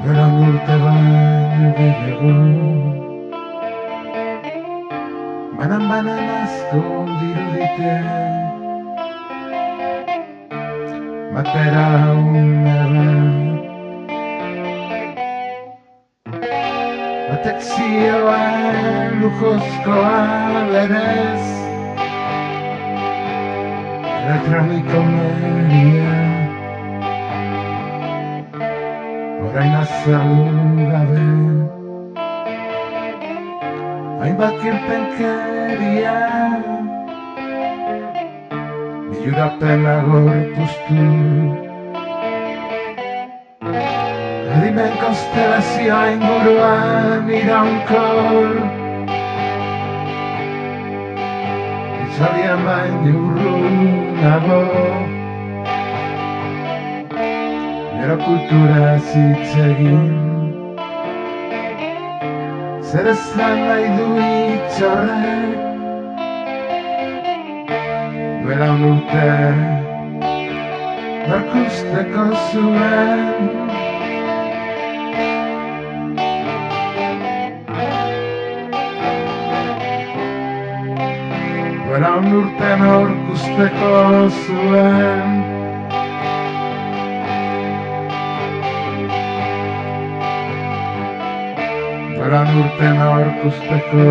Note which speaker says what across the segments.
Speaker 1: Duela urte baino gehiago banan asko dirudite batera unera batek zioen lujozkoa berez elektroniko meria orain azaldu gabe hainbat kirpenkeria bilurapena gorpuztu adimen konstelazioa inguruan iraunkor itzaldian baino urrunago gero kulturaz hitz egin zer esan nahi du hitz horrek duela urte barkusteko zuen duela urte norkusteko zuen duela urte norkusteko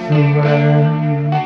Speaker 1: zuen